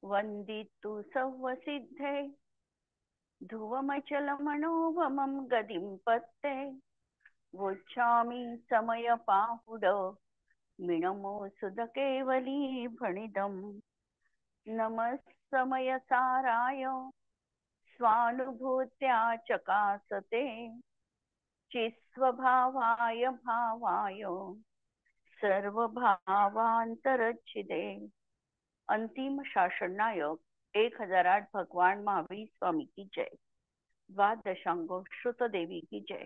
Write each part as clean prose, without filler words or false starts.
वंदितु सव्वसिद्धे ध्रुवमचलमनोभमं गदिं पत्ते वोच्छामि समयपाहुड मिणमोऽसुधकेवली भणिदम् नमः समयसाराय स्वानुभूत्या चकासते चिस्वभावाय भावाय सर्वभावांतरच्छिदे। अंतिम शासन नायक 1008 भगवान महावीर स्वामी की जय। द्वादशांग श्रुतदेवी की जय।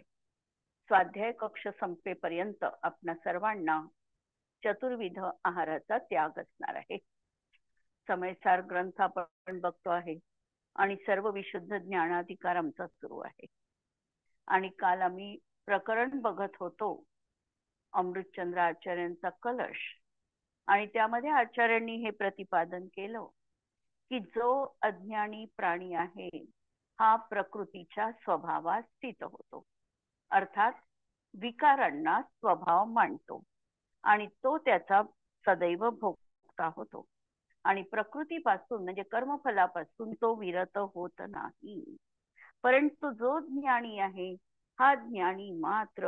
स्वाध्याय कक्ष संपेपर्यंत आपणा सर्वांना चतुर्विध आहाराचा त्याग असणार आहे। समयसार ग्रंथ आपण बघतो आहे आणि सर्व विशुद्ध ज्ञानाधिकार आमचा सुरू आहे। आणि काल आम्ही प्रकरण बघत होतो अमृतचंद्र आचार्यांचा कलश, आणि त्यामध्ये आचार्यांनी हे प्रतिपादन केलं की जो अज्ञानी प्राणी आहे हा प्रकृतीच्या स्वभावात स्थित होतो, अर्थात विकारांना स्वभाव मानतो आणि तो त्याचा सदैव भोगता होतो आणि प्रकृतीपासून म्हणजे कर्मफलापासून तो विरत होत नाही। परंतु जो ज्ञानी आहे हा ज्ञानी मात्र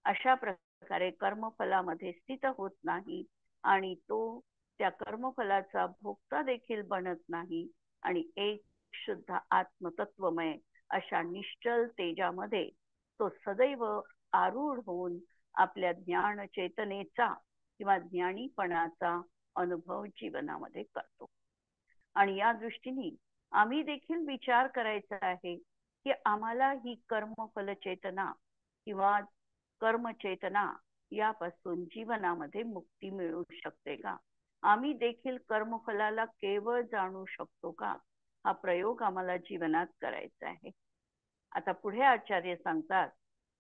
अशा प्रकारे कर्मफलामध्ये स्थित होत नाही आणि तो त्या कर्मफलाचा भोगता देखील बनत नाही आणि एक शुद्ध आत्मतत्वमय अशा निश्चल तेजामध्ये तो सदैव आरूढ होऊन आपल्या ज्ञान चेतनेचा किंवा ज्ञानीपणाचा अनुभव जीवनामध्ये करतो। आणि या दृष्टीने आम्ही देखील विचार करायचा आहे की आम्हाला ही कर्मफल चेतना किंवा कर्मचेतना यापासून जीवनामध्ये मुक्ती मिळू शकते का? आम्ही देखील कर्मफलाला केवळ जाणू शकतो का? हा प्रयोग आम्हाला जीवनात करायचा आहे। आता पुढे आचार्य सांगतात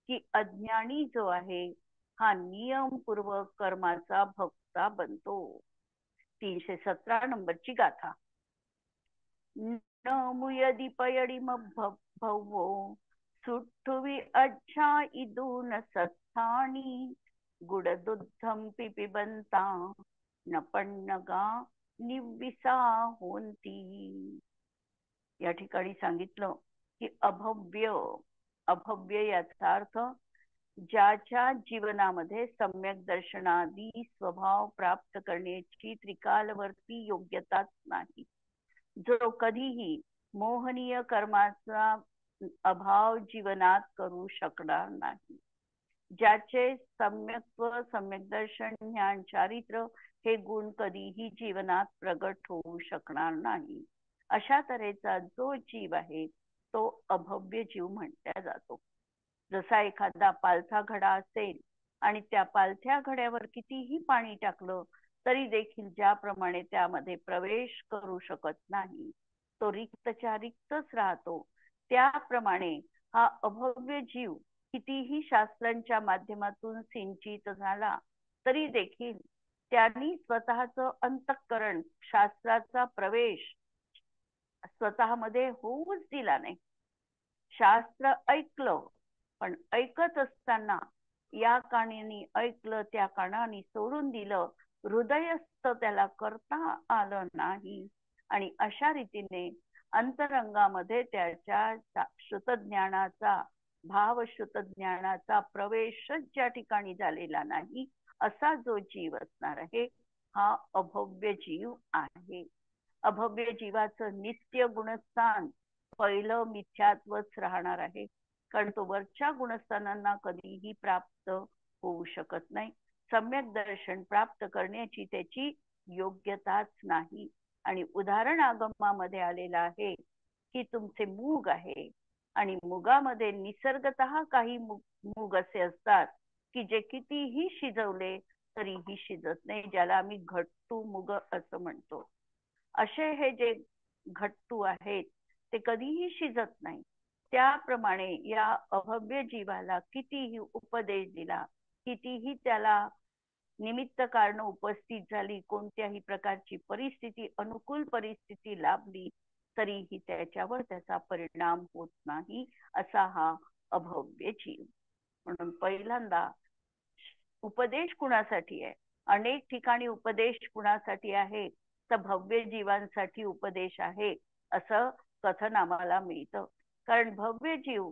की अज्ञानी जो आहे हा नियमपूर्वक कर्माचा भोक्ता बनतो। 317 नंबरची गाथा। न मुयदि पयडिम भवो सुठ्ठुवि अज्झा इदून सत्थानी गुडदुद्धम पिपिबंता न पन्नगा निव्विसा होंती। या ठिकाणी सांगितलं की अभव्य याचा अर्थ ज्याच्या जीवनामध्ये सम्यक दर्शनादी स्वभाव प्राप्त करण्याची त्रिकालवर्ती योग्यताच नाही, जो कधीही मोहनीय कर्माचा अभाव जीवनात करू शकणार नाही, ज्याचे सम्यक्त्व सम्यक दर्शन ज्ञान चारित्र हे गुण कधीही जीवनात प्रगट होऊ शकणार नाही, अशा तऱ्हेचा जो जीव आहे तो अभव्य जीव म्हटला जातो। जसा एखादा पालथा घडा असेल आणि त्या पालथ्या घड्यावर कितीही पाणी टाकलं तरी देखील ज्याप्रमाणे त्यामध्ये प्रवेश करू शकत नाही, तो रिक्तच्या रिक्तच राहतो, त्याप्रमाणे हा अभव्य जीव कितीही शास्त्रांच्या माध्यमातून सिंचित झाला तरी देखील त्यांनी स्वतःचं अंतःकरण शास्त्राचा प्रवेश स्वतःमध्ये होऊच दिला नाही। शास्त्र ऐकलं, पण ऐकत असताना या कानाने ऐकलं त्या कानाने सोडून दिलं, हृदयस्थ त्याला करता आलं नाही आणि अशा रीतीने अंतरंगामध्ये त्याच्या श्रुतज्ञानाचा भाव श्रुतज्ञानाचा प्रवेशच ज्या ठिकाणी झालेला नाही असा जो जीव असणार आहे हा अभव्य जीव आहे। अभव्य जीवाचं नित्य गुणस्थान पहिलं मिथ्यात्वच राहणार आहे, कारण तो वरच्या गुणस्थानांना कधीही प्राप्त होऊ शकत नाही। सम्यक दर्शन प्राप्त करण्याची त्याची योग्यताच नाही। आणि उदाहरण आगमामध्ये आलेलं आहे की तुमचे मूग आहे आणि मुगामध्ये निसर्गतः काही मूग असे असतात की जे कितीही शिजवले तरीही शिजत नाही, ज्याला आम्ही घट्टू मूग असं म्हणतो। असे हे जे घट्टू आहेत ते कधीही शिजत नाही। त्याप्रमाणे या अभव्य जीवाला कितीही उपदेश दिला, कितीही त्याला निमित्त कारण उपस्थित झाली, कोणत्याही प्रकारची परिस्थिती अनुकूल परिस्थिती लाभली तरीही त्याच्यावर त्याचा परिणाम होत नाही, असा हा अभव्य जीव। म्हणून पहिल्यांदा उपदेश कुणासाठी आहे? अनेक ठिकाणी उपदेश कुणासाठी आहे? तर भव्य जीवांसाठी उपदेश आहे असं कथन आम्हाला मिळतं. कारण भव्य जीव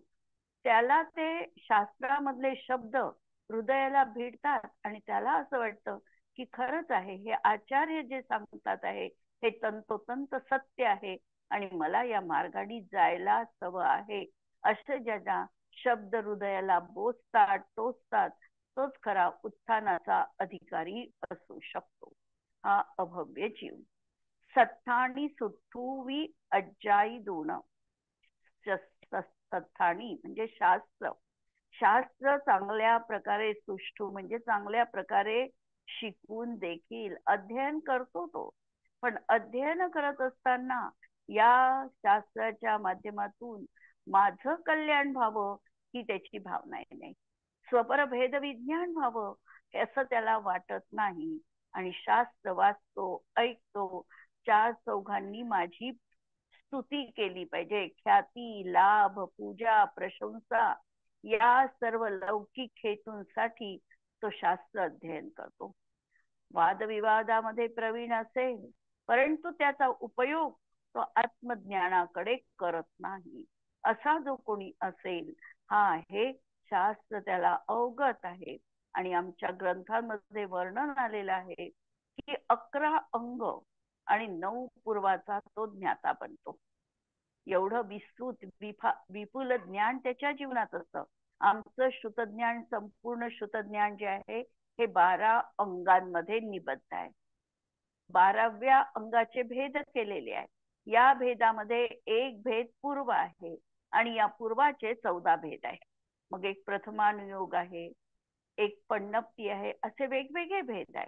त्याला ते शास्त्रामधले शब्द हृदयाला भिडतात आणि त्याला असं वाटतं की खरंच आहे, हे आचार्य जे सांगतात आहे हे तंतोतंत सत्य आहे आणि मला या मार्गाने जायलाच हवं आहे. असे ज्याच्या शब्द हृदयाला बोचतात, टोचतात, तोच खरा उत्थानाचा अधिकारी असू शकतो. हा अभव्य जीव. सत्थानी सुठ्ठुवी अज्जाई दोन. सत्थानी म्हणजे शास्त्र. शास्त्र चांगल्या प्रकारे सुष्ठू म्हणजे चांगल्या प्रकारे शिकून देखील अध्ययन करतो तो. पण अध्ययन करत असताना या शास्त्राच्या माध्यमातून माझं कल्याण व्हावं ही त्याची भावना नाही. स्वपर भेद विज्ञान व्हावं असं त्याला वाटत नाही. आणि शास्त्र वाचतो, ऐकतो, चार चौघांनी माझी स्तुती केली पाहिजे, ख्याती, लाभ, पूजा, प्रशंसा या सर्व लौकिक हेतूंसाठी तो शास्त्र अध्ययन करतो. वादविवादामध्ये प्रवीण असेल परंतु त्याचा उपयोग तो आत्मज्ञानाकडे करत नाही. असा जो कोणी असेल हा आहे शास्त्र त्याला अवगत आहे. आणि आमच्या ग्रंथांमध्ये वर्णन आलेलं आहे की 11 अंग आणि 9 पूर्वाचा तो ज्ञाता बनतो. एवढं विस्तृत विपुल ज्ञान त्याच्या जीवनात असतं. आमचं श्रुतज्ञान, संपूर्ण श्रुतज्ञान जे आहे हे 12 अंगांमध्ये निबद्ध आहे. 12व्या अंगाचे भेद केलेले आहे. या भेदामध्ये एक भेद पूर्व आहे आणि या पूर्वाचे 14 भेद आहे. मग एक प्रथमानुयोग आहे, एक पण्णप्ती आहे, असे वेगवेगळे भेद आहे.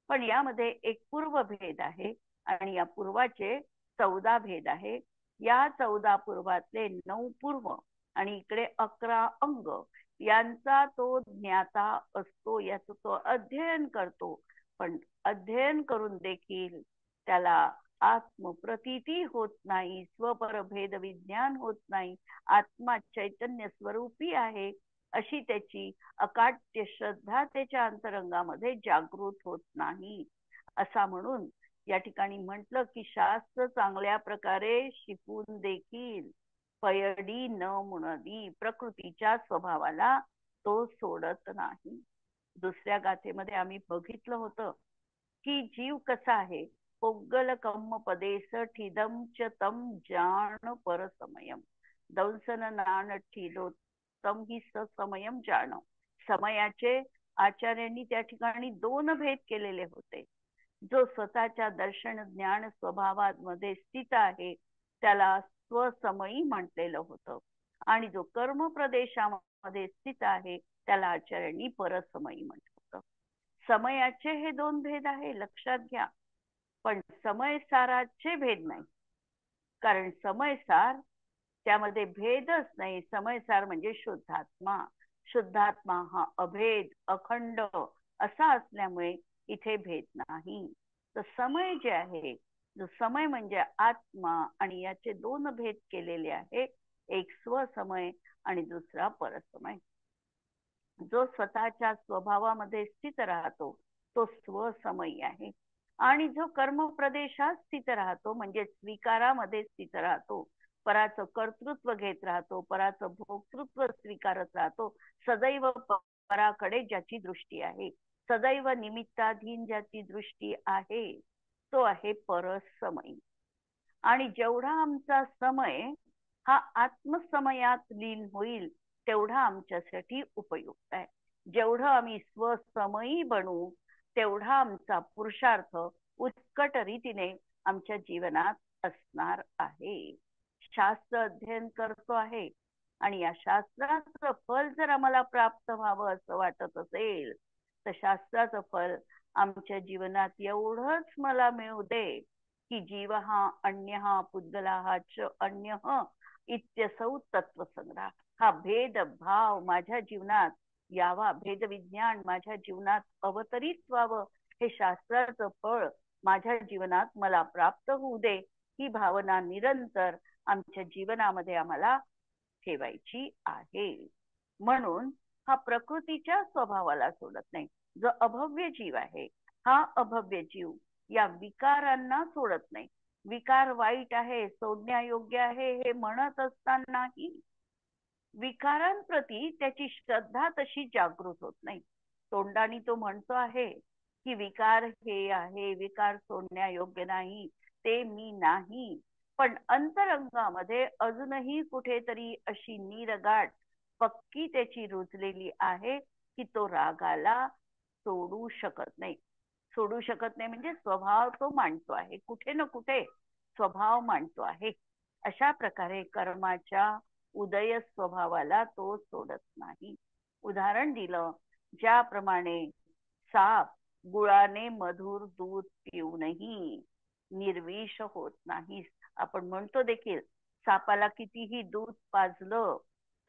पण यामध्ये एक पूर्व भेद आहे आणि या पूर्वाचे 14 भेद आहे. या 14 पूर्वातले 9 पूर्व आणि इकडे 11 अंग यांचा तो ज्ञाता असतो. याचं तो अध्ययन करतो. पण अध्ययन करून देखील त्याला आत्मप्रतीती होत नाही, स्वपर भेद विज्ञान होत नाही. आत्मा चैतन्य स्वरूपी आहे अशी त्याची अकाट्य श्रद्धा त्याच्या अंतरंगामध्ये जागृत होत नाही. असा म्हणून या ठिकाणी म्हटलं की शास्त्र चांगल्या प्रकारे शिकून देखील पयडी न मुनदी, प्रकृतीच्या स्वभावाला तो सोडत नाही. दुसऱ्या गाथेमध्ये आम्ही बघितलं होतं की जीव कसा आहे. पोग्गल कम्म पदेस ठिदम च तम जाण परसमयम, दंसन नान ठिदो तम ही ससमयम जाण. समयाचे आचार्यांनी त्या ठिकाणी 2 भेद केलेले होते. जो स्वतःच्या दर्शन ज्ञान स्वभावामध्ये स्थित आहे त्याला स्वसमयी म्हटलेलं होतं आणि जो कर्म प्रदेशामध्ये स्थित आहे त्याला आचार्यांनी परसमयी म्हटलं होतं. समयाचे हे 2 भेद आहे, लक्षात घ्या. पण समयसाराचे भेद नाही. कारण समयसार त्यामध्ये भेदच नाही. समयसार म्हणजे शुद्धात्मा. शुद्धात्मा हा अभेद, अखंड असा असल्यामुळे इथे भेद नाही. तर समय जे आहे, जो समय म्हणजे आत्मा आणि याचे 2 भेद केलेले आहे. एक स्वसमय आणि दुसरा परसमय. जो स्वतःच्या स्वभावामध्ये स्थित राहतो तो स्वसमयी आहे आणि जो कर्म प्रदेशात स्थित राहतो म्हणजे स्वीकारामध्ये स्थित राहतो, पराचं कर्तृत्व घेत राहतो, पराचं भोक्तृत्व स्वीकारत राहतो, सदैव पराकडे ज्याची दृष्टी आहे, सदैव निमित्ताधीन ज्याची दृष्टी आहे तो आहे परसमयी. आणि जेवढा आमचा समय हा आत्मसमयात लीन होईल तेवढा आमच्यासाठी उपयुक्त आहे. जेवढं आम्ही स्वसमयी बनू तेवढा आमचा पुरुषार्थ उत्कट रीतीने आमच्या जीवनात असणार आहे. शास्त्र अध्ययन करतो आहे आणि या शास्त्राचं फल जर आम्हाला प्राप्त व्हावं असं वाटत असेल तर शास्त्राचं फल आमच्या जीवनात एवढंच मला मिळू दे की जीव हा अन्य हा पुद्गला हा च अन्य इत्यसौ तत्वसंग्रह. हा भेद भाव माझ्या जीवनात यावा, भेद विज्ञान माझ्या जीवनात अवतरित व्हावं, हे शास्त्राचं फळ माझ्या जीवनात मला प्राप्त होऊ दे, ही भावना निरंतर आमच्या जीवनामध्ये आम्हाला ठेवायची आहे. म्हणून हा प्रकृतीच्या स्वभावाला सोडत नाही. जो अभव्य जीव आहे हा अभव्य जीव या विकारांना सोडत नाही. विकार वाईट आहे, सोडण्यायोग्य आहे हे म्हणत असतानाही विकारांप्रती त्याची श्रद्धा तशी जागृत होत नाही. तोंडाने तो म्हणतो आहे की विकार हे आहे, विकार सोडण्यायोग्य नाही, ते मी नाही, पण अंतरंगामध्ये अजूनही कुठेतरी अशी नीरगाठ पक्की त्याची रुजलेली आहे की तो रागाला सोडू शकत नाही. सोडू शकत नाही म्हणजे स्वभाव तो मांडतो आहे, कुठे ना कुठे स्वभाव मांडतो आहे. अशा प्रकारे कर्माच्या उदय स्वभावाला तो सोडत नाही. उदाहरण दिलं, ज्याप्रमाणे साप गुळाने मधुर दूध पिऊनही निर्विष होत नाही. आपण म्हणतो देखील सापाला कितीही दूध पाजलं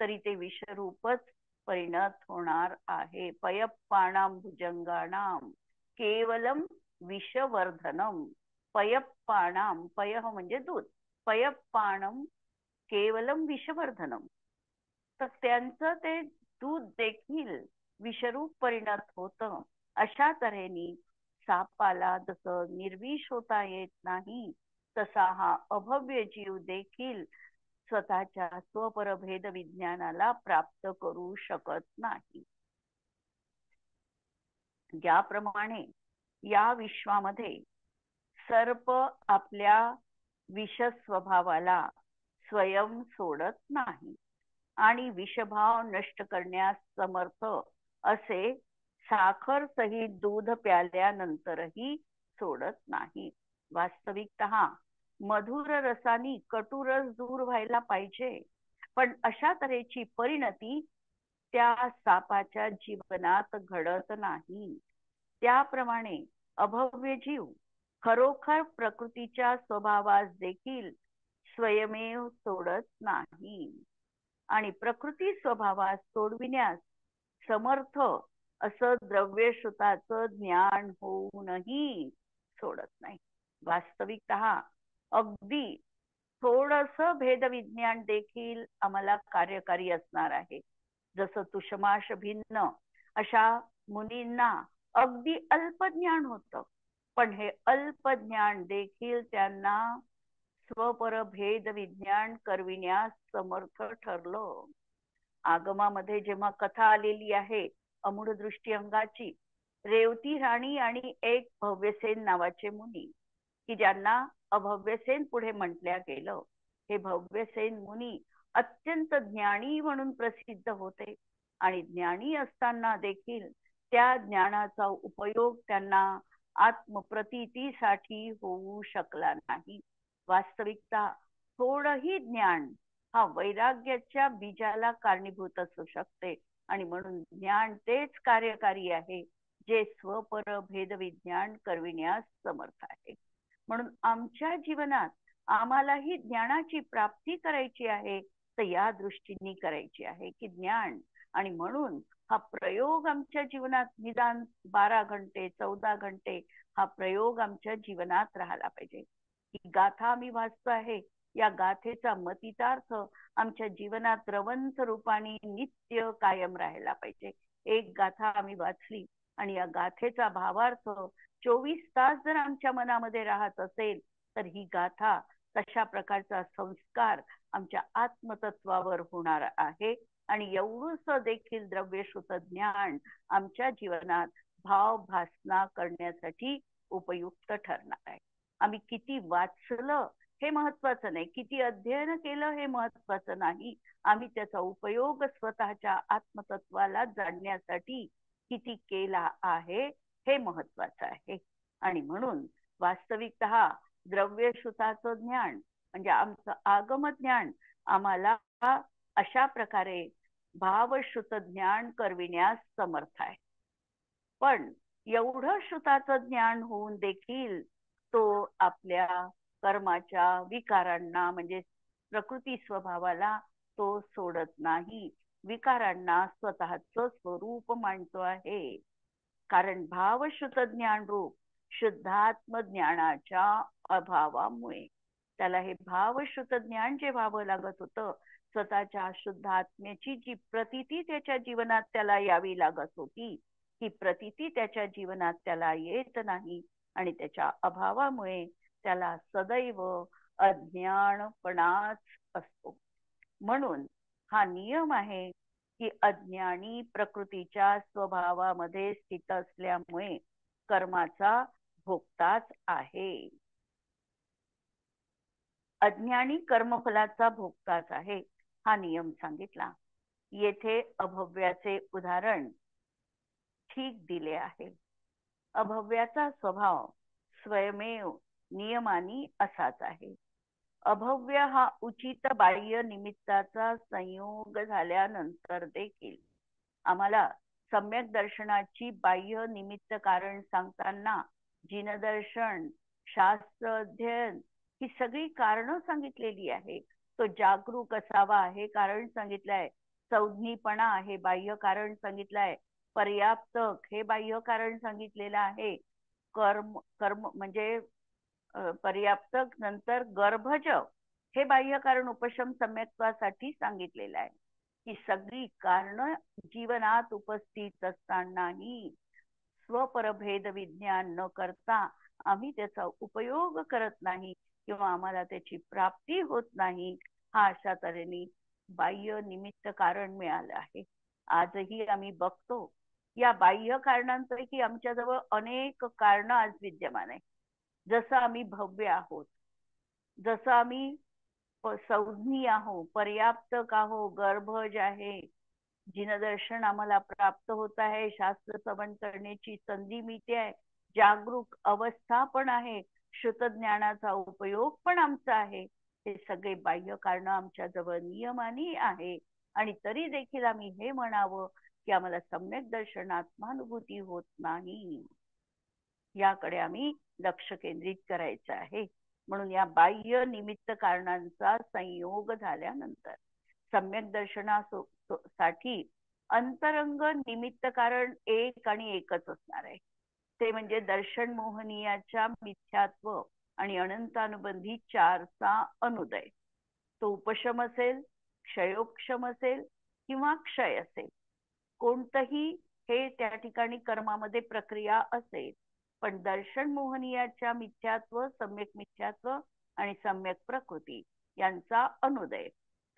तरी ते विषरूपच परिणत होणार आहे. पयप्पाणाम भुजंगाणाम केवलम विषवर्धनम. पयप्पाणाम, पयः म्हणजे दूध, पयप्पाणम केवलम विषवर्धनम. तर त्यांचं ते दूध देखील विषरूप परिणत होतं. अशा तऱ्हेने सापाला जसं निर्विष होता येत नाही, तसा हा अभव्य जीव देखील स्वतःच्या स्वपरभेद विज्ञानाला प्राप्त करू शकत नाही. ज्याप्रमाणे या विश्वामध्ये सर्प आपल्या विष स्वभावाला स्वयं सोडत नाही आणि विषभाव नष्ट करण्यास समर्थ असे साखर सहित दूध प्याल्यानंतरही सोडत नाही. वास्तविकतः मधुर रसानी कटुरस दूर व्हायला पाहिजे, पण अशा तऱ्हेची परिणती त्या सापाच्या जीवनात घडत नाही. त्याप्रमाणे अभव्य जीव खरोखर प्रकृतीच्या स्वभावास देखील स्वयमेव सोडत नाही आणि प्रकृती स्वभावास सोडविण्यास समर्थ असं द्रव्यश्रुताचं ज्ञान होऊनही सोडत नाही. वास्तविकतः अगदी थोडस भेदविज्ञान देखील आम्हाला कार्यकारी असणार आहे. जसं तुषमाश भिन्न अशा मुनींना अगदी अल्प ज्ञान होतं, पण हे अल्प ज्ञान देखील त्यांना स्वपर भेद विज्ञान करविण्यास समर्थ ठरलं. आगमामध्ये जेव्हा कथा आलेली आहे अमूढ दृष्टी अंगाची, रेवती राणी आणि एक भव्यसेन नावाचे मुनी की ज्यांना अभव्यसेन पुढे म्हटल्या गेलं. हे भव्यसेन मुनी अत्यंत ज्ञानी म्हणून प्रसिद्ध होते आणि ज्ञानी असताना देखील त्या ज्ञानाचा उपयोग त्यांना आत्मप्रतीतीसाठी होऊ शकला नाही. वास्तविकता थोडंही ज्ञान हा वैराग्याच्या बीजाला कारणीभूत असू शकते आणि म्हणून ज्ञान तेच कार्यकारी आहे जे स्वपर भेद विज्ञान करविण्यास समर्थ आहे. म्हणून आमच्या जीवनात आम्हालाही ज्ञानाची प्राप्ती करायची आहे, तर या दृष्टीने करायची आहे की ज्ञान, आणि म्हणून हा प्रयोग आमच्या जीवनात निदान 12 घंटे 14 घंटे हा प्रयोग आमच्या जीवनात राहिला पाहिजे. ही गाथा आम्ही वाचतो आहे, या गाथेचा मतितार्थ आमच्या जीवनात रवंथ रूपाने नित्य कायम राहायला पाहिजे. एक गाथा आम्ही वाचली आणि या गाथेचा भावार्थ 24 तास जर आमच्या मनामध्ये राहत असेल तर ही गाथा तशा प्रकारचा संस्कार आमच्या आत्मतत्वावर होणार आहे आणि एवढंच देखील द्रव्यश्रुत ज्ञान आमच्या जीवनात भाव भासना करण्यासाठी उपयुक्त ठरणार आहे. आम्ही किती वाचलं हे महत्वाचं नाही, किती अध्ययन केलं हे महत्वाचं नाही, आम्ही त्याचा उपयोग स्वतःच्या आत्मतत्वाला जाणण्यासाठी किती केला आहे हे महत्वाचं आहे. आणि म्हणून वास्तविकतः द्रव्यश्रुताचं ज्ञान म्हणजे आमचं आगम ज्ञान आम्हाला अशा प्रकारे भावश्रुत ज्ञान करविण्यास समर्थ आहे. पण एवढं श्रुताचं ज्ञान होऊन देखील तो आपल्या कर्माच्या विकारांना म्हणजे प्रकृती स्वभावाला तो सोडत नाही, विकारांना स्वतःचं स्वरूप मानतो आहे. कारण भावश्रुत ज्ञान रूप शुद्धात्म ज्ञानाच्या अभावामुळे त्याला हे भावश्रुत ज्ञान जे व्हावं लागत होतं, स्वतःच्या शुद्ध आत्म्याची जी प्रतीती त्याच्या जीवनात त्याला यावी लागत होती, ही प्रतीती त्याच्या जीवनात त्याला येत नाही आणि त्याच्या अभावामुळे त्याला सदैव अज्ञानपणाच असतो. म्हणून हा नियम आहे की अज्ञानी प्रकृतीच्या स्वभावामध्ये स्थित असल्यामुळे कर्माचा भोगताच आहे. अज्ञानी कर्मफलाचा भोगताच आहे हा नियम सांगितला. येथे अभव्याचे उदाहरण ठीक दिले आहे. अभव्याचा स्वभाव स्वयमेव नियमानी असाच आहे. अभव्य हा उचित बाह्य निमित्ताचा संयोग झाल्यानंतर देखील आम्हाला सम्यक दर्शनाची बाह्य निमित्त कारण सांगताना जिनदर्शन, शास्त्र अध्ययन ही सगळी कारणं सांगितलेली आहे. तो जागरूक असावा हे कारण सांगितलंय. संज्ञीपणा आहे बाह्य कारण सांगितलंय. पर्याप्तक हे बाह्य कारण सांगितलेलं आहे. कर्म कर्म म्हणजे पर्याप्तक नंतर गर्भज हे बाह्य कारण उपशम सम्यक्त्वासाठी सांगितलेलं आहे. ही सगळी कारण जीवनात उपस्थित असतानाही स्वपरभेद विज्ञान न करता आम्ही त्याचा उपयोग करत नाही किंवा आम्हाला त्याची प्राप्ती होत नाही. हा अशा तऱ्हेने बाह्य निमित्त कारण मिळालं आहे. आजही आम्ही बघतो या बाह्य कारणांपैकी आमच्याजवळ अनेक कारण आज विद्यमान आहे. जसं आम्ही भव्य आहोत, जसं आम्ही संज्ञी आहो, पर्याप्तक आहो, गर्भज आहे, जिनदर्शन आम्हाला प्राप्त होत आहे, शास्त्र श्रवण करण्याची संधी मिळते आहे, जागरूक अवस्था पण आहे, श्रुतज्ञानाचा उपयोग पण आमचा आहे. हे सगळे बाह्य कारण आमच्या जवळ नियमाने आहे. आणि तरी देखील आम्ही हे म्हणावं की आम्हाला सम्यक दर्शन आत्मानुभूती होत नाही. याकडे आम्ही लक्ष केंद्रित करायचं आहे. म्हणून या बाह्य निमित्त कारणांचा संयोग झाल्यानंतर सम्यक दर्शनासाठी अंतरंग निमित्त कारण एक आणि एकच असणार आहे. ते म्हणजे दर्शन मोहनीयाच्या मिथ्यात्व आणि अनंतानुबंधी चारचा अनुदय. तो उपशम असेल, क्षयोक्षम असेल किंवा क्षय असेल, कोणतंही हे त्या ठिकाणी कर्मामध्ये प्रक्रिया असेल. पण दर्शन मोहनीयाच्या मिथ्यात्व, सम्यक मिथ्यात्व आणि सम्यक प्रकृती यांचा अनुदय.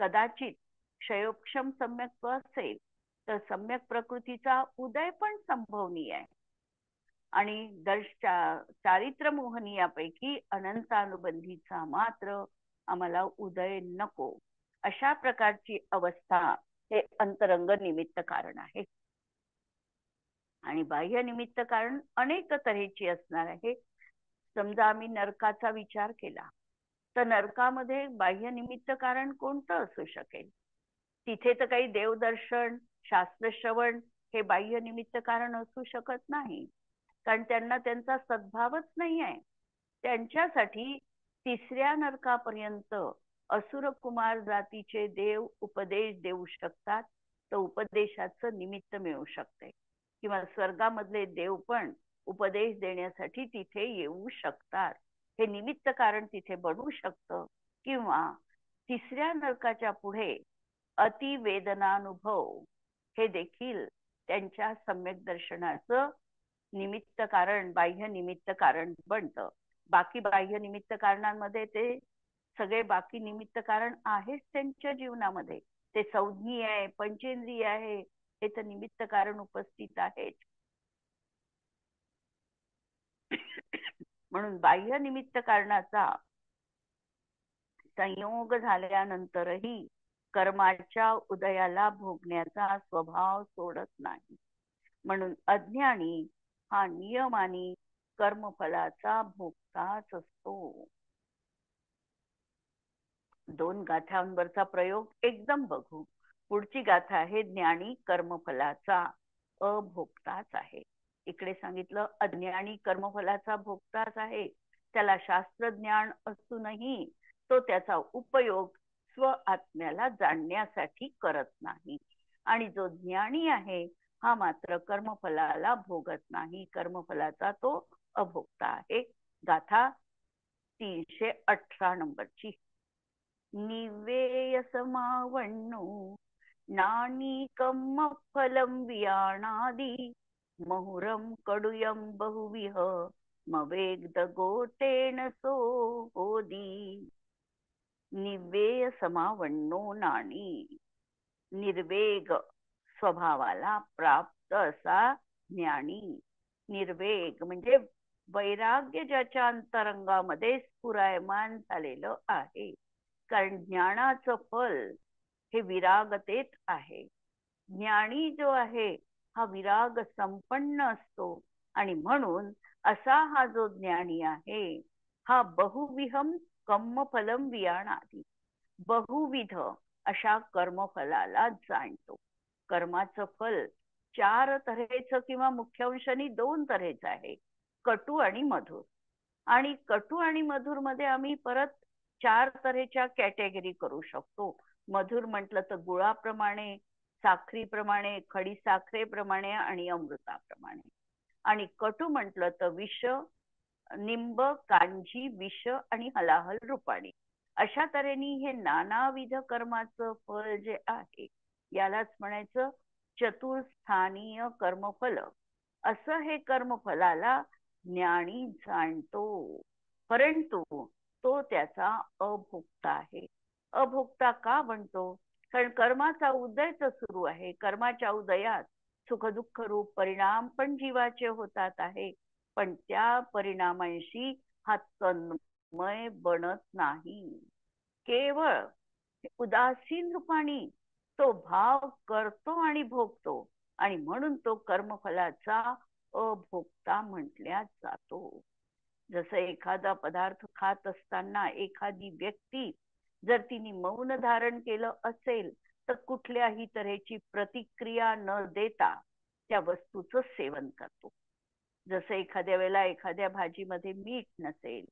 कदाचित क्षयोक्षम सम्यक्त्व असेल तर सम्यक प्रकृतीचा उदय पण संभवनीय आहे. आणि चारित्र मोहनीयापैकी अनंतानुबंधीचा मात्र आम्हाला उदय नको. अशा प्रकारची अवस्था हे अंतरंग निमित्त कारण आहे. आणि बाह्य निमित्त कारण अनेक तऱ्हेची असणार आहे. समजा आम्ही नरकाचा विचार केला तर नरकामध्ये बाह्य निमित्त कारण कोणतं असू शकेल? तिथे तर काही देवदर्शन, शास्त्रश्रवण हे बाह्य निमित्त कारण असू शकत नाही, कारण त्यांना त्यांचा सद्भावच नाही आहे. त्यांच्यासाठी तिसऱ्या नरकापर्यंत असुर कुमार जातीचे देव उपदेश देऊ शकतात, तर उपदेशाचं निमित्त मिळू शकते. किंवा स्वर्गामधले देव पण उपदेश देण्यासाठी तिथे येऊ शकतात. हे निमित्त कारण तिथे बनू शकतं. किंवा तिसऱ्या नरकाच्या पुढे अतिवेदनानुभव हे देखील त्यांच्या सम्यक दर्शनाचं निमित्त कारण, बाह्य निमित्त कारण बनतं. बाकी बाह्य निमित्त कारणांमध्ये ते सगळे बाकी निमित्त कारण आहेच त्यांच्या जीवनामध्ये. ते संज्ञी आहे, पंचेंद्रिय आहे, हे तर निमित्त कारण उपस्थित आहेत. म्हणून बाह्य निमित्त कारणाचा संयोग झाल्यानंतरही कर्माच्या उदयाला भोगण्याचा स्वभाव सोडत नाही. म्हणून अज्ञानी हा नियमाने कर्मफलाचा भोगताच असतो. 2 गाथांवरचा प्रयोग एकदम बघू. पुढची गाथा आहे ज्ञानी कर्मफलाचा अभोक्ताच आहे. इकडे सांगितलं अज्ञानी कर्मफलाचा भोक्ताच आहे. त्याला शास्त्रज्ञान असूनही तो त्याचा उपयोग स्व आत्म्याला जाणण्यासाठी करत नाही. आणि जो ज्ञानी आहे हा मात्र कर्मफलाला भोगत नाही. कर्मफलाचा तो अभोक्ता आहे. गाथा 318 नंबरची. निवेय समावण्णो नानीकम फलम वियाणादी महुरम कडुयम बहुविह मवेग्द गोतेण सो होदी निव्यय समावण्णो नाणी. निर्वेग स्वभावाला प्राप्त असा ज्ञानी. निर्वेग म्हणजे वैराग्य ज्याच्या अंतरंगामध्ये स्फुरायमान झालेलं आहे. कारण ज्ञानाचं फल हे विरागतेत आहे. ज्ञानी जो आहे हा विराग संपन्न असतो आणि म्हणून असा हा जो ज्ञानी आहे हा बहुविहम कर्मफलम वियाणाती. बहुविध अशा कर्मफलाला जाणतो. कर्माचं फल 4 तऱ्हेचं किंवा मुख्यांशाने 2 तऱ्हेचं आहे, कटू आणि मधुर. आणि कटू आणि मधुर मध्ये आम्ही परत 4 तऱ्हेच्या कॅटेगरी करू शकतो. मधुर म्हटलं तर गुळाप्रमाणे, साखरीप्रमाणे, खडी साखरेप्रमाणे आणि अमृताप्रमाणे. आणि कटू म्हटलं तर विष, निंब, कांजी, विष आणि हलाहल रूपाणी. अशा तऱ्हेने हे नानाविध कर्माचं फळ जे आहे यालाच म्हणायचं चतुर्स्थानीय कर्मफल. असं हे कर्मफलाला ज्ञानी जाणतो. परंतु तो त्याचा अभोक्ता आहे. अभोक्ता का म्हणतो? कारण कर्माचा उदय तर सुरू आहे. कर्माच्या उदयात सुखदुःख रूप परिणाम पण जीवाचे होतात आहे. पण त्या परिणामांशी हा तन्मय बनत नाही. केवळ उदासीन रूपाने तो भाव करतो आणि भोगतो आणि म्हणून तो कर्मफलाचा अभोक्ता म्हटल्या जातो. जसं एखादा पदार्थ खात असताना एखादी व्यक्ती जर तिने मौन धारण केलं असेल तर कुठल्याही तऱ्हेची प्रतिक्रिया न देता त्या वस्तूचं सेवन करतो. जसं एखाद्या वेळेला एखाद्या भाजीमध्ये मीठ नसेल,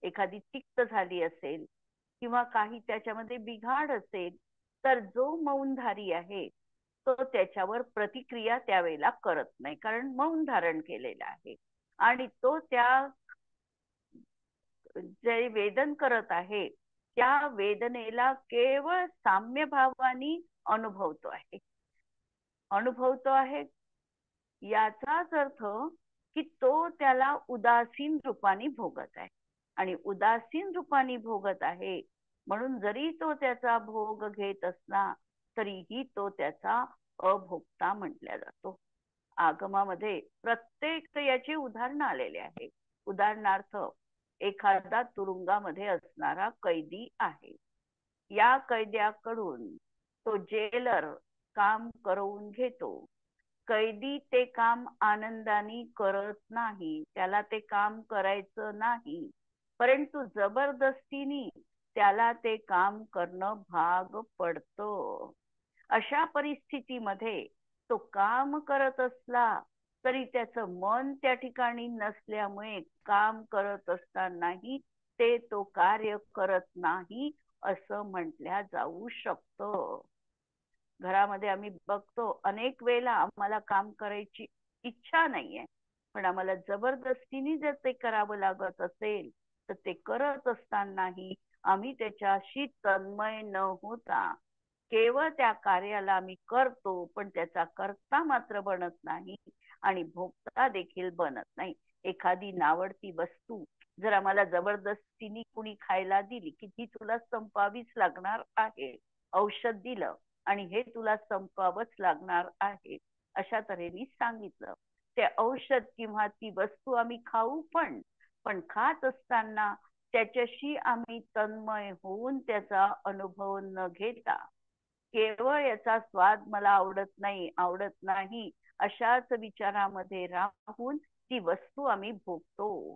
एखादी तिक्त झाली असेल किंवा काही त्याच्यामध्ये बिघाड असेल तर जो मौनधारी आहे तो त्याच्यावर प्रतिक्रिया त्यावेळेला करत नाही, कारण मौन धारण केलेलं आहे. आणि तो त्या जे वेदन करत आहे त्या वेदनेला केवळ साम्य भावाने अनुभवतो आहे. अनुभवतो आहे याचाच अर्थ की तो त्याला उदासीन रूपाने भोगत आहे. आणि उदासीन रूपाने भोगत आहे म्हणून जरी तो त्याचा भोग घेत असला तरीही तो त्याचा अभोक्ता म्हटला जातो. आगमामध्ये प्रत्येक याची उदाहरणं आलेले आहे. उदाहरणार्थ एखादा तुरुंगामध्ये असणारा कैदी आहे. या कैद्याकडून तो जेलर काम करवून घेतो. कैदी ते काम आनंदाने करत नाही, त्याला ते काम करायचं नाही, परंतु जबरदस्तीने त्याला ते काम करणं भाग पडतं. अशा परिस्थितीमध्ये तो काम करत असला तरी त्याचं मन त्या ठिकाणी नसल्यामुळे काम करत असतानाही ते तो कार्य करत नाही असं म्हटल्या जाऊ शकतं. घरामध्ये आम्ही बघतो अनेक वेळेला आम्हाला काम करायची इच्छा नाहीये, पण आम्हाला जबरदस्तीने जर ते करावं लागत असेल तर ते करत असतानाही आम्ही त्याच्याशी तन्मय न होता केवळ त्या कार्याला आम्ही करतो, पण त्याचा कर्ता मात्र बनत नाही आणि भोगता देखील बनत नाही. एखादी नावडती वस्तू जर आम्हाला जबरदस्तीने कुणी खायला दिली की ती तुला संपावीच लागणार आहे, औषध दिलं आणि हे तुला संपवावंच लागणार आहे अशा तऱ्हेने सांगितलं, ते औषध किंवा ती वस्तू आम्ही खाऊ पण खात असताना त्याच्याशी आम्ही तन्मय होऊन त्याचा अनुभव न घेता केवळ याचा स्वाद मला आवडत नाही अशाच विचारामध्ये राहून ती वस्तू आम्ही भोगतो.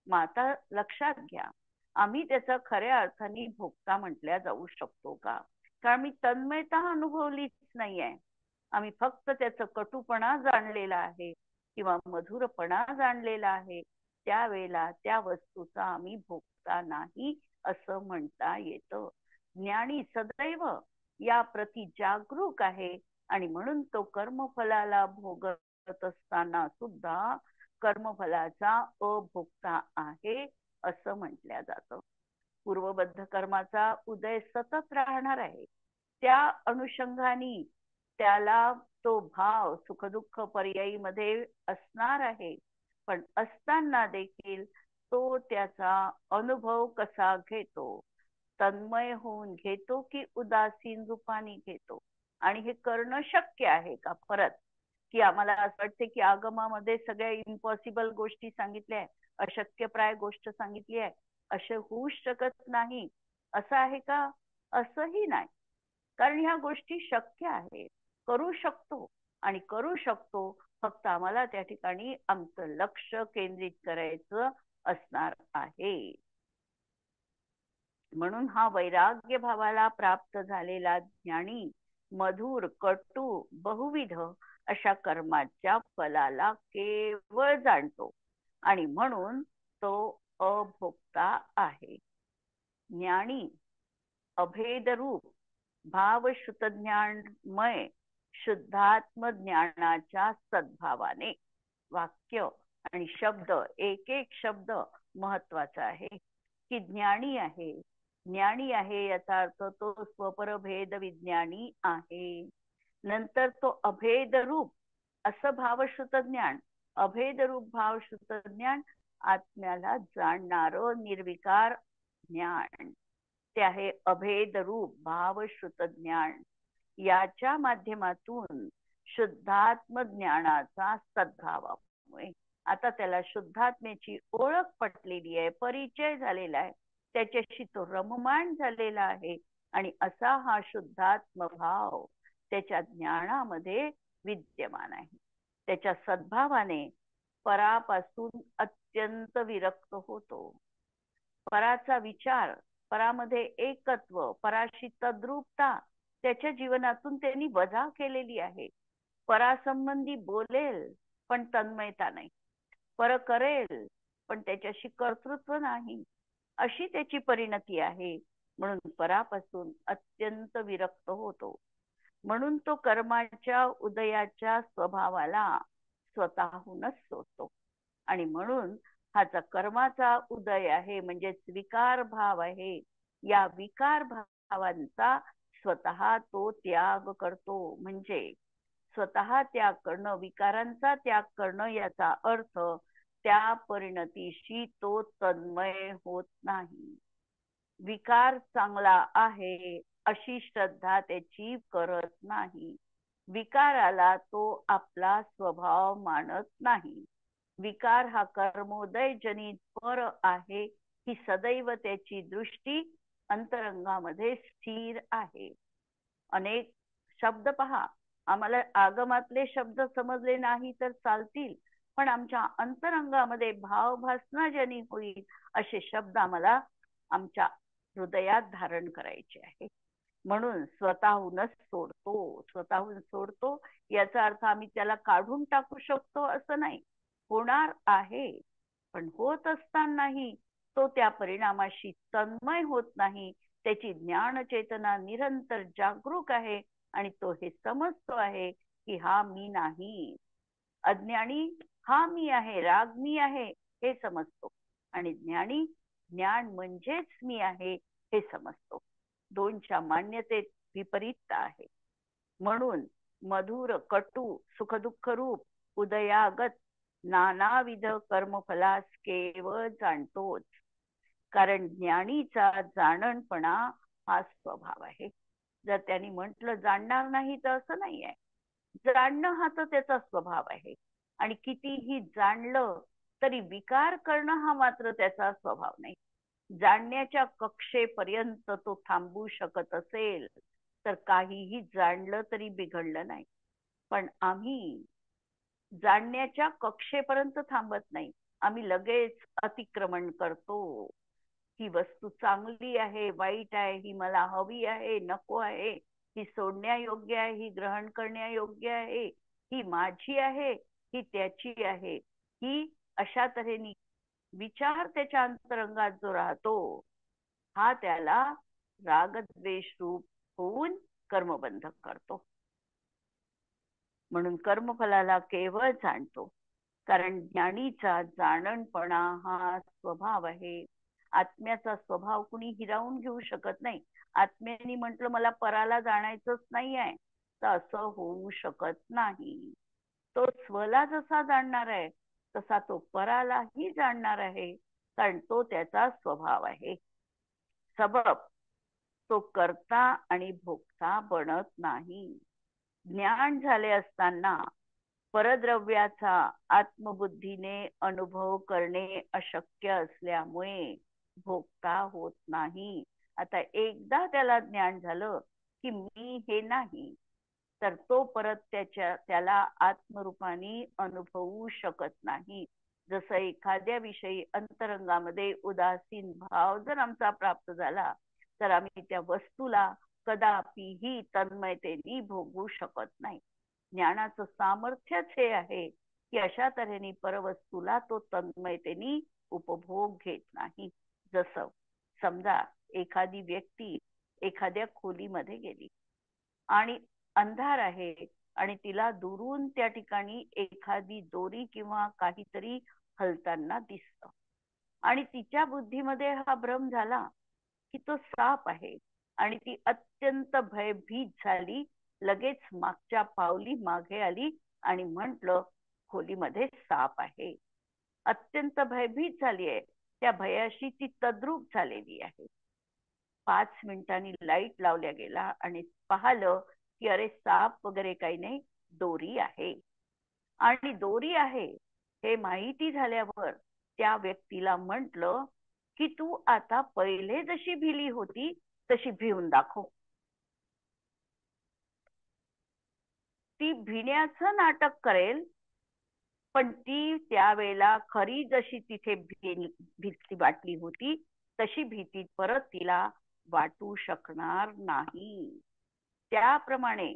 माता लक्षात घ्या, आम्ही त्याचा खऱ्या अर्थाने भोगता म्हटल्या जाऊ शकतो का? कारण मी तन्मयता अनुभवलीच नाहीये. आम्ही फक्त त्याचा कटुपणा जाणलेला आहे किंवा मधुरपणा जाणलेला आहे. त्यावेळेला त्या वस्तूचा आम्ही भोगता नाही असं म्हणता येतं. ज्ञानी सदैव या प्रति जागरूक आहे आणि म्हणून तो कर्मफलाला भोगत असताना सुद्धा कर्मफलाचा अभोक्ता आहे असं म्हटल्या जातं. पूर्वबद्ध कर्माचा उदय सतत राहणार आहे. त्या अनुषंगाने त्याला तो भाव सुखदुःख पर्यायी मध्ये असणार आहे. पण असताना देखील तो त्याचा अनुभव कसा घेतो, तन्मय होऊन घेतो की उदासीन रूपाने घेतो. आणि हे करणं शक्य आहे का? परत की आम्हाला असं वाटते की आगमामध्ये सगळ्या इम्पॉसिबल गोष्टी सांगितल्या आहे, अशक्यप्राय गोष्ट सांगितली आहे, असे होऊ शकत नाही असं आहे का? असंही नाही. कारण ह्या गोष्टी शक्य आहे, करू शकतो. आणि करू शकतो, फक्त आम्हाला त्या ठिकाणी आमचं लक्ष केंद्रित करायचं असणार आहे. म्हणून हा वैराग्य भावाला प्राप्त झालेला ज्ञानी मधुर कटू बहुविध अशा कर्माच्या फलाला केवळ जाणतो आणि म्हणून तो अभोक्ता आहे. ज्ञानी अभेदरूप भावश्रुत ज्ञानमय शुद्धात्म ज्ञानाच्या सद्भावाने, वाक्य आणि शब्द, एक एक शब्द महत्वाचा आहे की ज्ञानी आहे. ज्ञानी आहे याचा अर्थ तो स्वपरभेद विज्ञानी आहे. नंतर तो अभेद रूप असं भावश्रुत ज्ञान, अभेद रूप भावश्रुत ज्ञान, आत्म्याला जाणणारं निर्विकार ज्ञान, ते आहे अभेद रूप भावश्रुत ज्ञान. याच्या माध्यमातून शुद्धात्म ज्ञानाचा सद्भावामुळे आता त्याला शुद्धात्म्याची ओळख पटलेली आहे, परिचय झालेला आहे, त्याच्याशी तो रममाण झालेला आहे. आणि असा हा शुद्धात्म भाव त्याच्या ज्ञानामध्ये विद्यमान आहे. त्याच्या सद्भावाने परापासून अत्यंत विरक्त होतो. पराचा विचार, परामध्ये एकत्व, पराशी तद्रूपता त्याच्या जीवनातून त्यांनी वजा केलेली आहे. परासंबंधी बोलेल पण तन्मयता नाही, पर करेल पण त्याच्याशी कर्तृत्व नाही, अशी त्याची परिणती आहे. म्हणून परापासून अत्यंत विरक्त होतो. म्हणून तो कर्माच्या उदयाच्या स्वभावाला स्वतःहूनच सोडतो. आणि म्हणून हा कर्माचा उदय आहे, म्हणजेच विकार भाव आहे. या विकार भावांचा स्वतः तो त्याग करतो. म्हणजे स्वतः त्याग करणं, विकारांचा त्याग करणं, याचा अर्थ त्या परिणतीशी तो तन्मय होत नाही. विकार चांगला आहे अशी श्रद्धा त्याची करत नाही. विकाराला तो आपला स्वभाव मानत नाही. विकार हा कर्मोदय जनित पर आहे, ही सदैव त्याची दृष्टी अंतरंगामध्ये स्थिर आहे. अनेक शब्द पहा, आम्हाला आगमातले शब्द समजले नाही तर चालतील, पण आमच्या अंतरंगामध्ये भावभासनाजनी होईल असे शब्द आम्हाला आमच्या हृदयात धारण करायचे आहे. म्हणून स्वतःहूनच सोडतो. स्वतःहून सोडतो याचा अर्थ आम्ही त्याला काढून टाकू शकतो असं नाही. होणार आहे, पण होत असतानाही तो त्या परिणामाशी तन्मय होत नाही. त्याची ज्ञान चेतना निरंतर जागरूक आहे आणि तो हे समजतो आहे की हा मी नाही. अज्ञानी हा मी आहे, राग मी आहे हे समजतो, आणि ज्ञानी ज्ञान म्हणजेच मी आहे हे समजतो. दोनच्या मान्यतेत विपरीतता आहे. म्हणून मधुर कटू सुखदुःख रूप उदयागत नानाविध कर्मफलास केवळ जाणतोच. कारण ज्ञानीचा जाणणपणा हा स्वभाव आहे. जर त्यांनी म्हटलं जाणणार नाही तर असं नाही आहे. जाणणं हा तर त्याचा स्वभाव आहे. आणि कितीही जाणलं तरी विकार करणं हा मात्र त्याचा स्वभाव नाही. जाणण्याच्या कक्षेपर्यंत तो थांबू शकत असेल तर काहीही जाणलं तरी बिघडलं नाही. पण आम्ही जाणण्याच्या कक्षेपर्यंत थांबत नाही. आम्ही लगेच अतिक्रमण करतो. ही वस्तू चांगली आहे, वाईट आहे, ही मला हवी आहे, नको आहे, ही सोडण्यायोग्य आहे, ही ग्रहण करण्यायोग्य आहे, ही माझी आहे, ही त्याची आहे, ही अशा तऱ्हेने विचार त्याच्या अंतरंगात जो राहतो हा त्याला रागद्वेष रूप होऊन कर्मबंधक करतो. म्हणून कर्मफलाला केवळ जाणतो. कारण ज्ञानीचा जाणणपणा हा स्वभाव आहे. आत्म्याचा स्वभाव कुणी हिरावून घेऊ शकत नाही. आत्म्याने म्हटलं मला पराला जाणायचंच नाही आहे तर असं होऊ शकत नाही. तो स्वला जसा जाणणार आहे तसा तो परालाही जाणणार आहे, कारण तो त्याचा स्वभाव आहे. सबब तो करता आणि भोगता बनत नाही. ज्ञान झाले असताना परद्रव्याचा आत्मबुद्धीने अनुभव करणे अशक्य असल्यामुळे भोगता होत नाही. आता एकदा त्याला ज्ञान झालं की मी हे नाही, तर तो परत त्याला आत्मरूपाने अनुभवू शकत नाही. जसं एखाद्या विषयी अंतरंगामध्ये उदासीन भाव जर आमचा प्राप्त झाला, तर आम्ही त्या वस्तूला कदापिही तन्मयतेने भोगू शकत नाही. ज्ञानाचं सामर्थ्यच हे आहे की अशा तऱ्हेने परवस्तूला तो तन्मयतेने उपभोग घेत नाही. जसं समजा एखादी व्यक्ती एखाद्या खोलीमध्ये गेली आणि अंधार आहे आणि तिला दुरून त्या ठिकाणी एखादी दोरी किंवा काहीतरी हलताना दिसतं आणि तिच्या बुद्धीमध्ये हा भ्रम झाला की तो साप आहे आणि ती अत्यंत भयभीत झाली. लगेच मागच्या पावली मागे आली आणि म्हटलं खोलीमध्ये साप आहे. अत्यंत भयभीत झाली आहे. त्या भयाशी ती तद्रूप झालेली आहे. 5 मिनिटांनी लाईट लावल्या गेला आणि पाहिलं की अरे साप वगैरे काही नाही, दोरी आहे. आणि दोरी आहे हे माहिती झाल्यावर त्या व्यक्तीला म्हटलं की तू आता पहिले जशी भिली होती तशी भिवून दाखव. ती भिण्याचं नाटक करेल, पण ती त्यावेळेला खरी जशी तिथे भीती वाटली होती तशी भीती परत तिला वाटू शकणार नाही. त्याप्रमाणे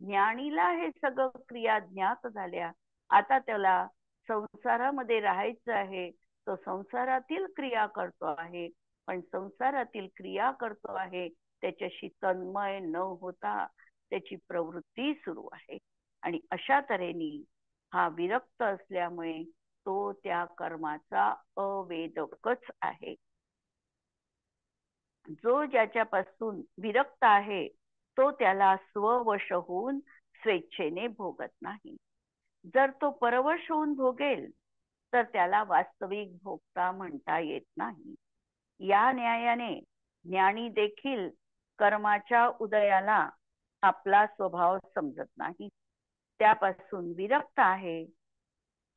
ज्ञानीला हे सगळं क्रिया ज्ञात झाल्या. आता त्याला संसारामध्ये राहायचं आहे, तो संसारातील क्रिया करतो आहे, पण संसारातील क्रिया करतो आहे त्याच्याशी तन्मय न होता त्याची प्रवृत्ती सुरू आहे. आणि अशा तऱ्हेने हा विरक्त असल्यामुळे तो त्या कर्माचा अवेदकच आहे. जो ज्याच्यापासून विरक्त आहे तो त्याला स्ववश होऊन स्वेच्छेने भोगत नाही. जर तो परवश होऊन भोगेल तर त्याला वास्तविक भोगता म्हणता येत नाही. या न्यायाने ज्ञानी देखील कर्माच्या उदयाला आपला स्वभाव समजत नाही, त्यापासून विरक्त आहे.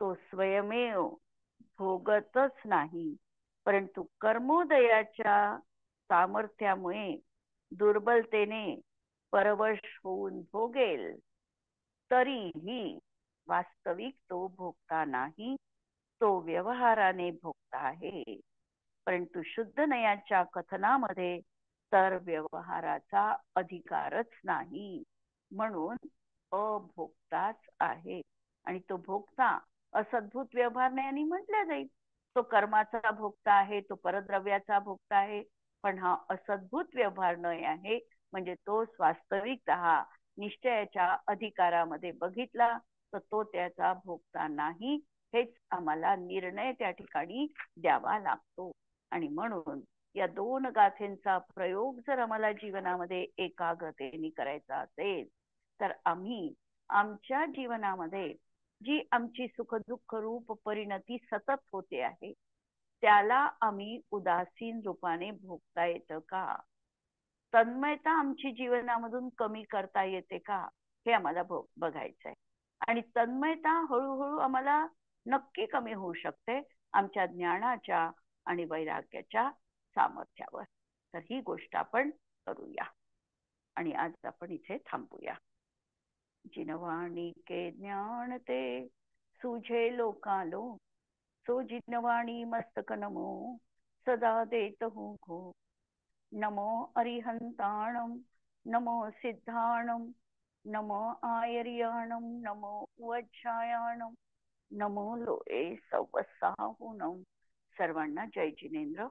तो स्वयमेव भोगतच नाही, परंतु कर्मोदयाच्या सामर्थ्यामुळे दुर्बलतेने परवश होऊन भोगेल, तरीही वास्तविक तो भोगता नाही, तो व्यवहाराने भोगता आहे. परंतु शुद्ध नयाच्या कथनामध्ये तर व्यवहाराचा अधिकारच नाही, म्हणून अभोक्ताच आहे. आणि तो भोक्ता असद्भूत व्यवहाराने म्हटल्या जाईल. तो कर्माचा भोक्ता आहे, तो परद्रव्याचा भोक्ता आहे, पण हा असद्भूत व्यवहार न आहे, म्हणजे तो वास्तविकतः निश्चयाच्या अधिकारामध्ये बघितला तर तो त्याचा भोगता नाही, हेच आम्हाला निर्णय त्या ठिकाणी द्यावा लागतो. आणि म्हणून या दोन गाथेंचा प्रयोग जर आम्हाला जीवनामध्ये एकाग्रतेने करायचा असेल तर आम्ही आमच्या जीवनामध्ये जी आमची सुखदुःख रूप परिणती सतत होते आहे त्याला आम्ही उदासीन रूपाने भोगता येतं का, तन्मयता आमची जीवनामधून कमी करता येते का, हे आम्हाला बघायचं आहे. आणि तन्मयता हळूहळू आम्हाला नक्की कमी होऊ शकते आमच्या ज्ञानाच्या आणि वैराग्याच्या सामर्थ्यावर. तर ही गोष्ट आपण करूया आणि आज आपण इथे थांबूया. जिनवाणी के ज्ञान ते सुझे लोकालो, सो जिनवाणी मस्तक नमो सदा देत हो घो. नमो अरिहंताणम, नमो सिद्धाणम, नमो आयर्याणम, नमो वज्रायाणम, नमो लोए सवसाहुणम. सर्वांना जय जिनेंद्र.